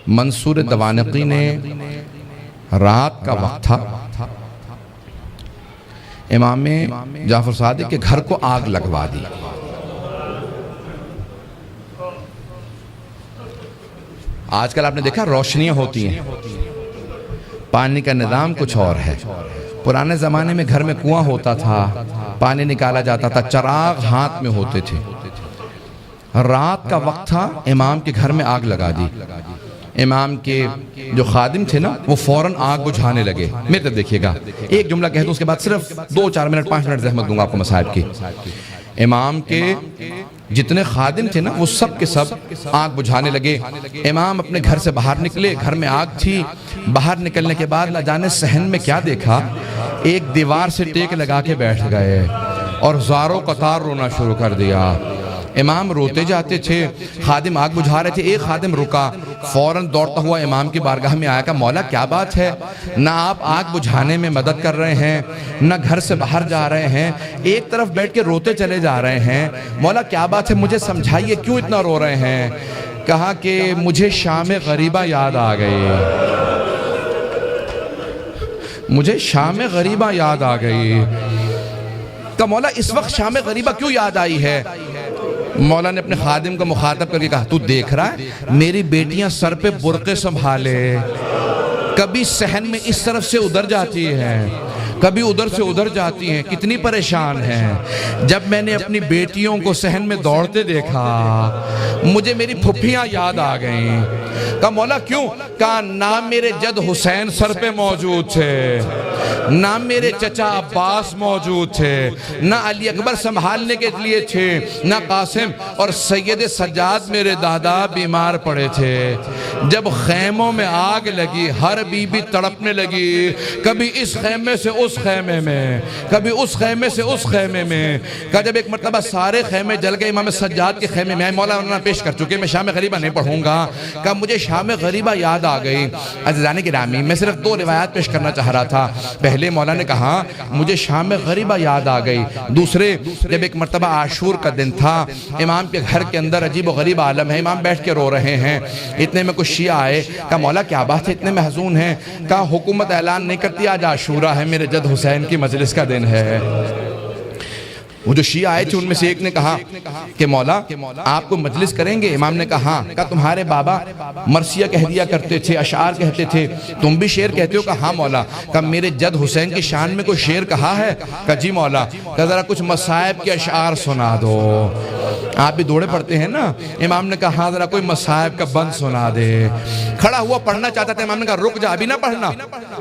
منصور دوانقی نے رات کا وقت تھا، امام جعفر صادق کے گھر کو آگ لگوا دی۔ آج کل آپ نے دیکھا روشنیاں ہوتی ہیں، پانی کا نظام کچھ اور ہے۔ پرانے زمانے میں گھر میں کنواں ہوتا تھا، پانی نکالا جاتا تھا، چراغ ہاتھ میں ہوتے تھے۔ رات کا وقت تھا، امام کے گھر میں آگ لگا دی۔ امام کے جو خادم تھے نا وہ فوراً آگ بجھانے لگے۔ میرے طرف دیکھیے گا، ایک جملہ کہہ دوں اس کے بعد صرف 2-4 منٹ 5 منٹ زحمت دوں گا آپ کو مصائب کی۔ امام کے جتنے خادم تھے نا وہ سب کے سب آگ بجھانے لگے۔ امام اپنے گھر سے باہر نکلے، گھر میں آگ تھی۔ باہر نکلنے کے بعد نہ جانے صحن میں کیا دیکھا، ایک دیوار سے ٹیک لگا کے بیٹھ گئے اور زاروں قطار رونا شروع کر دیا۔ امام روتے جاتے تھے، خادم آگ بجھا رہے تھے۔ ایک خادم رکا، فوراً دوڑتا ہوا امام کی بارگاہ میں آیا کہ مولا کیا بات ہے، نہ آپ آگ بجھانے میں مدد کر رہے ہیں، نہ گھر سے باہر جا رہے ہیں، ایک طرف بیٹھ کے روتے چلے جا رہے ہیں، مولا کیا بات ہے، مجھے سمجھائیے کیوں اتنا رو رہے ہیں؟ کہا کہ مجھے شام غریبہ یاد آ گئی، مجھے شام غریبہ یاد آ گئی۔ کہ مولا اس وقت شام غریبہ کیوں یاد آئی ہے؟ مولا نے اپنے خادم کو مخاطب کر کے کہا تو دیکھ رہا ہے میری بیٹیاں سر پہ برقعے سنبھالے، کبھی صحن میں اس طرف سے ادھر جاتی ہیں، کبھی ادھر سے ادھر جاتی ہیں، کتنی پریشان ہیں۔ جب میں نے اپنی بیٹیوں کو صحن میں دوڑتے دیکھا مجھے میری پھپھیاں یاد آ گئیں۔ کہا مولا کیوں؟ کہا نہ میرے جد حسین سر پہ موجود تھے، نہ میرے چچا عباس موجود تھے، نہ علی اکبر سنبھالنے کے لیے تھے، نہ قاسم اور سید سجاد میرے دادا بیمار پڑے تھے۔ جب خیموں میں آگ لگی ہر بی بی تڑپنے لگی، کبھی اس خیمے سے اس خیمے میں، کبھی اس خیمے سے اس خیمے میں۔ کہا جب ایک مرتبہ سارے خیمے جل گئے، امام سجاد کے خیمے میں آئے، مولا انہوں نے پیش کر چکے، میں شام غریبہ نہیں پڑھوں گا۔ کہا مجھے شام غریبہ یاد آ گئی۔ عزیزان گرامی میں صرف 2 روایات پیش کرنا چاہ رہا تھا۔ پہلے مولا نے کہا مجھے شام غریبہ یاد آ گئی، دوسرے جب ایک مرتبہ عاشور کا دن تھا، امام کے گھر کے اندر عجیب و غریب عالم ہے، امام بیٹھ کے رو رہے ہیں، اتنے میں کچھ شیعہ آئے۔ کہا مولا کیا بات ہے اتنے محزون ہیں؟ کہا حکومت اعلان نہیں کرتی آج عاشورہ ہے، میرے جد حسین کی مجلس کا دن ہے۔ وہ جو شیعہ آئے تھے ان میں سے ایک نے کہا کہ مولا آپ کو مجلس کریں گے؟ امام نے کہا ہاں۔ کہا تمہارے بابا مرثیہ کہہ دیا کرتے تھے، اشعار کہتے تھے، تم بھی شعر کہتے ہو؟ کہا ہاں مولا۔ کہا میرے جد حسین کی شان میں کوئی شعر کہا ہے؟ کہا جی مولا۔ کہا ذرا کچھ مصائب کے اشعار سنا دو، آپ بھی دوڑے پڑتے ہیں نا۔ امام نے کہا ہاں ذرا کوئی مصائب کا بند سنا دے۔ کھڑا ہوا پڑھنا چاہتا تھا، امام نے کہا رک جا ابھی نہ پڑھنا۔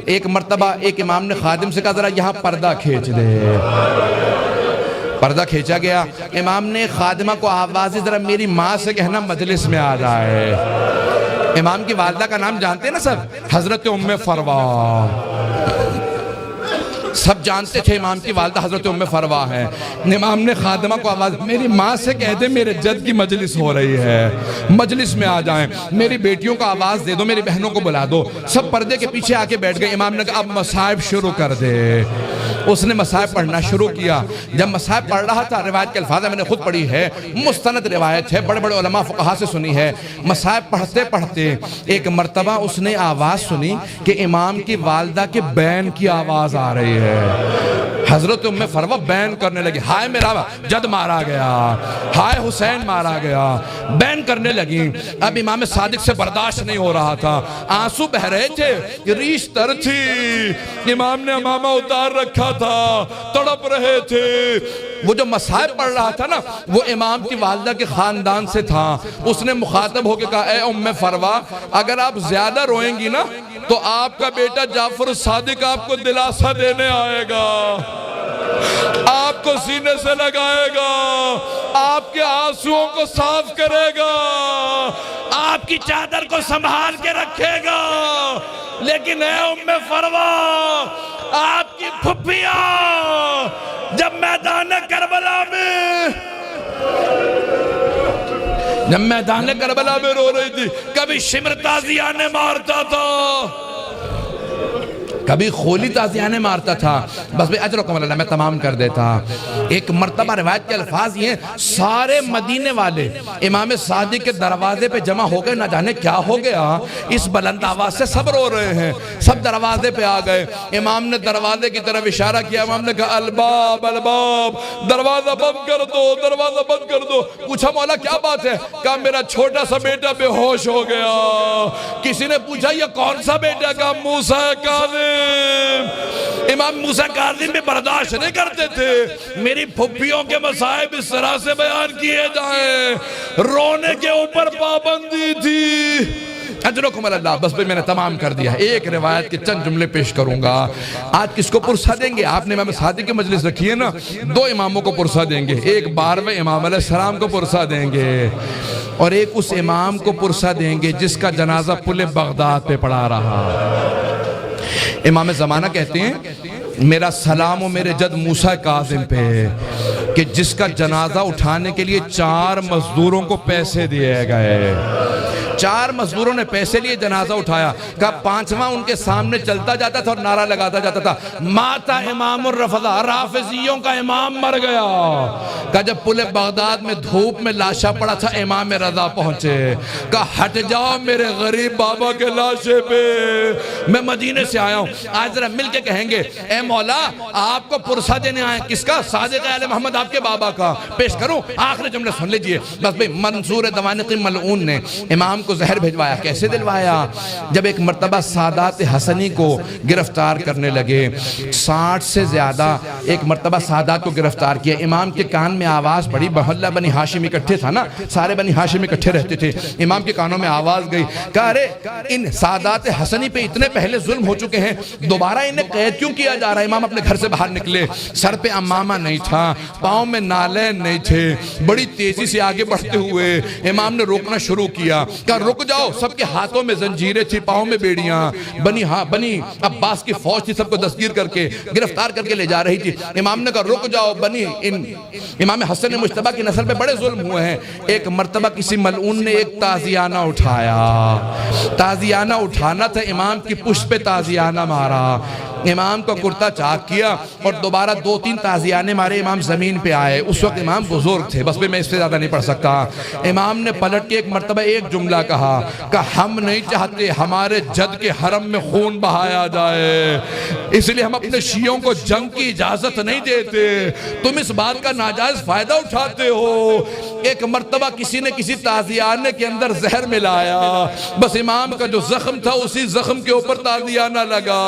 ایک مرتبہ ایک امام نے خادم سے کہا ذرا یہاں پردہ کھینچ دے، پردہ کھینچا گیا۔ امام نے خادمہ کو آواز دی ذرا میری ماں سے کہنا مجلس میں آ جائے۔ امام کی والدہ کا نام جانتے ہیں نا سب، حضرت ام فروا، سب جانتے تھے امام کی والدہ حضرت ام فروا ہے۔ امام نے خادمہ کو آواز میری ماں سے کہہ دے میرے جد کی مجلس ہو رہی ہے، مجلس میں آ جائیں، میری بیٹیوں کو آواز دے دو، میری بہنوں کو بلا دو۔ سب پردے کے پیچھے آ کے بیٹھ گئے۔ امام نے کہا اب مصائب شروع کر دے۔ اس نے مصائب پڑھنا شروع کیا۔ جب مصائب پڑھ رہا تھا، روایت کے الفاظ میں نے خود پڑھی ہے، مستند روایت ہے، بڑے بڑے علماء فقہا سے سنی ہے۔ مصائب پڑھتے پڑھتے ایک مرتبہ اس نے آواز سنی کہ امام کی والدہ کے بین کی آواز آ رہی ہے۔ حضرت ام فروا بین کرنے لگی، ہائے میرا جد مارا گیا، ہائے حسین مارا گیا، بین کرنے لگی۔ اب امام صادق سے برداشت نہیں ہو رہا تھا، آنسو بہ رہے تھے، ریش تر تھی، امام نے امامہ اتار رکھا تھا، تڑپ رہے تھے۔ وہ جو مصائب پڑھ رہا تھا نا وہ امام کی والدہ کے خاندان سے تھا۔ اس نے مخاطب ہو کے کہا اے ام فروا اگر آپ زیادہ روئیں گی نا تو آپ کا بیٹا جعفر صادق آپ کو دلاسا دینے آئے گا، آپ کو سینے سے لگائے گا، آپ کے آنسوؤں کو صاف کرے گا، آپ کی چادر کو سنبھال کے رکھے گا۔ لیکن اے ام فروا آپ کی پھپھیاں جب میدان کربلا میں رو رہی تھی، کبھی شمر تازیانے مارتا تھا، کبھی خولی تازیانے مارتا تھا۔ بس بھئی اجر و کمال اللہ میں تمام کر دیتا۔ ایک مرتبہ روایت کے الفاظ یہ ہیں، سارے مدینے والے امام صادق کے دروازے پہ جمع ہو گئے، نہ جانے کیا ہو گیا، اس بلند آواز سے سب رو رہے ہیں، سب دروازے پہ آ گئے۔ امام نے دروازے کی طرف اشارہ کیا، امام نے کہا الباب الباب، دروازہ بند کر دو، دروازہ بند کر دو۔ پوچھا مولا کیا بات ہے؟ کہا میرا چھوٹا سا بیٹا بے ہوش ہو گیا۔ کسی نے پوچھا یہ کون سا بیٹا؟ کہا موسیٰ کاظم۔ امام موسیٰ کاظم بھی برداشت نہیں کرتے تھے میری پھپھیوں کے مصائب اس طرح سے بیان کیے جائیں، رونے کے اوپر پابندی تھی۔ اجرکم اللہ۔ بس میں نے تمام کر دیا۔ ایک روایت کے چند جملے پیش کروں گا۔ آج کس کو پرسہ دیں گے؟ آپ نے امام صادق کی مجلس رکھی ہے نا، دو اماموں کو پرسہ دیں گے، ایک 12ویں امام علیہ السلام کو پرسہ دیں گے اور ایک اس امام کو پرسہ دیں گے جس کا جنازہ پل بغداد پہ پڑا رہا۔ امام زمانہ کہتے ہیں میرا سلام و میرے جد موسیٰ کاظم پہ کہ جس کا جنازہ اٹھانے کے لیے 4 مزدوروں کو پیسے دیے گئے، 4 مزدوروں نے پیسے لیے جنازہ اٹھایا۔ کہا 5واں ان کے سامنے چلتا جاتا تھا اور نعرہ لگاتا جاتا تھا ماتا امام الرفضہ، رافضیوں کا امام مر گیا۔ کہا جب پل بغداد میں دھوپ میں لاشا پڑا تھا امام رضا پہنچے، کہا ہٹ جاؤ میرے غریب بابا کے لاشے پہ، میں مدینے سے آیا ہوں۔ آج ذرا مل کے کہیں گے اے مولا آپ کو پرسہ دینے آئے، کس کا؟ صادق اہل محمد آپ کے بابا کا۔ پیش کروں آخری جملے سن لیجئے بس بھئی۔ منصور دوانقی ملعون نے امام کو زہر بھیجوایا۔ کیسے دلوایا؟ جب ایک مرتبہ سادات حسنی کو گرفتار کرنے لگے، 60 سے زیادہ ایک مرتبہ سادات کو گرفتار کیا، امام کے کان میں آواز پڑی، محلہ بنی ہاشم اکٹھے تھا نا، سارے بنی ہاشم اکٹھے رہتے تھے، امام کے کانوں میں آواز گئی، کہا ارے ان سادات حسنی پہ اتنے پہلے ظلم ہو چکے ہیں، دوبارہ انہیں قید کیوں کیا جا رہا ہے؟ امام اپنے گھر سے باہر نکلے، سر پہ امامہ نہیں تھا، پاؤں میں نالین نہیں تھے، بڑی تیزی سے آگے بڑھتے ہوئے امام نے روکنا شروع کیا، کہا رک جاؤ۔ سب کے ہاتھوں میں زنجیریں تھی، پاؤں میں بیڑیاں، بنی عباس کی فوج تھی، سب کو دستگیر کر کے گرفتار کر کے لے جا رہی تھی۔ امام نے کہا رک جاؤ، امام حسن مجتبیٰ کی نسل پہ بڑے ظلم ہوئے ہیں۔ ایک مرتبہ کسی ملعون نے ایک تازیانہ اٹھایا، تازیانہ اٹھانا تھا، امام کی پشت پہ تازیانہ مارا، امام کو کرتا چاک کیا اور دوبارہ 2-3 تازیانے مارے، امام زمین پہ آئے۔ اس وقت امام بزرگ تھے، بس میں اس سے زیادہ نہیں پڑھ سکتا۔ امام نے پلٹ کے ایک مرتبہ ایک جملہ کہا کہ ہم نہیں چاہتے ہمارے جد کے حرم میں خون بہایا جائے، اس لیے ہم اپنے شیعوں کو جنگ کی اجازت نہیں دیتے، تم اس بات کا ناجائز فائدہ اٹھاتے ہو۔ ایک مرتبہ کسی نے کسی تازیانے کے اندر زہر ملایا، بس امام کا جو زخم تھا اسی زخم کے اوپر تازیانہ لگا۔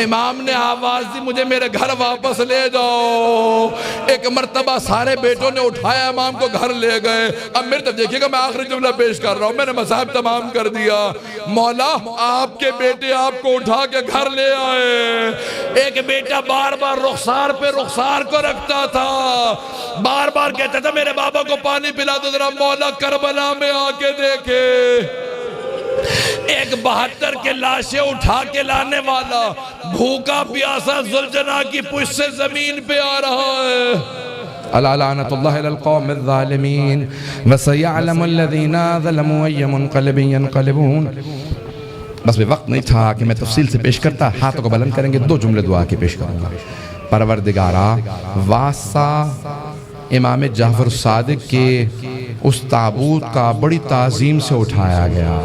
امام نے آواز دی مجھے میرے گھر واپس لے جاؤ۔ ایک مرتبہ سارے بیٹوں نے اٹھایا، امام کو گھر لے گئے۔ اب میرے طرف دیکھیے گا، میں آخری جملہ پیش کر رہا ہوں، میں نے مصائب تمام کر دیا۔ مولا آپ کے بیٹے آپ کو اٹھا کے گھر لے آئے۔ ایک بیٹا بار بار رخسار پہ رخسار کو رکھتا تھا، بار بار کہتا تھا میرے بابا کو پانی پلا دو ذرا، مولا کربلا میں آ کے دیکھے۔ ایک 72 کے لاشیں اٹھا کے لانے والا بھوکا پیاسا ذوالجناح کی پشت سے زمین پہ آ رہا ہے۔ الا لعنت اللہ علی القوم الظالمین وسیعلم الذین ظلموا ای منقلب ینقلبون۔ بس بھی وقت نہیں تھا کہ میں تفصیل سے پیش کرتا، ہاتھوں کو بلند کریں گے، 2 جملے دعا کے پیش کروں گا۔ پروردگارا واسطہ امام جعفر صادق کے اس تابوت کا بڑی تعظیم سے اٹھایا گیا،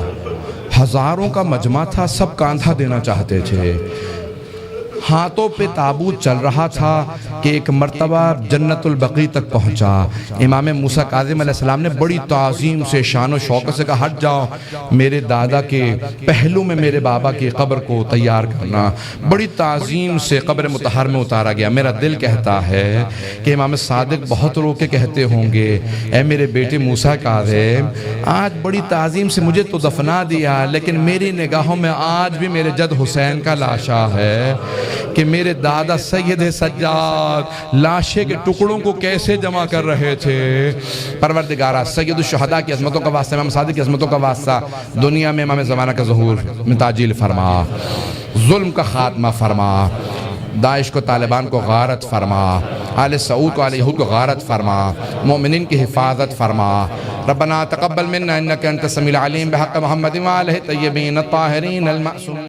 ہزاروں کا مجمع تھا، سب کاندھا دینا چاہتے تھے، ہاتھوں پہ تابوت چل رہا تھا کہ ایک مرتبہ جنت البقیع تک پہنچا۔ امام موسیٰ کاظم علیہ السلام نے بڑی تعظیم سے شان و شوکت سے کہا ہٹ جاؤ، میرے دادا کے پہلو میں میرے بابا کی قبر کو تیار کرنا۔ بڑی تعظیم سے قبر مطہر میں اتارا گیا۔ میرا دل کہتا ہے کہ امام صادق بہت رو کے کہتے ہوں گے اے میرے بیٹے موسیٰ کاظم، آج بڑی تعظیم سے مجھے تو دفنا دیا، لیکن میری نگاہوں میں آج بھی میرے جد حسین کا لاشا ہے کہ میرے دادا سید سجاد لاشے کے ٹکڑوں کو کیسے جمع کر رہے تھے۔ پروردگارہ سید الشہداء کی عظمتوں کا واسطہ، امام صادق کی عظمتوں کا واسطہ، دنیا میں امام زمانہ کا ظہور میں تعجیل فرما، ظلم کا خاتمہ فرما، داعش کو طالبان کو غارت فرما، آل سعود کو آل یہود کو غارت فرما، مومنین کی حفاظت فرما۔ ربنا تقبل منا انک انت السمیع العلیم بحق محمد وآلہ الطیبین الطاہرین المعصومین۔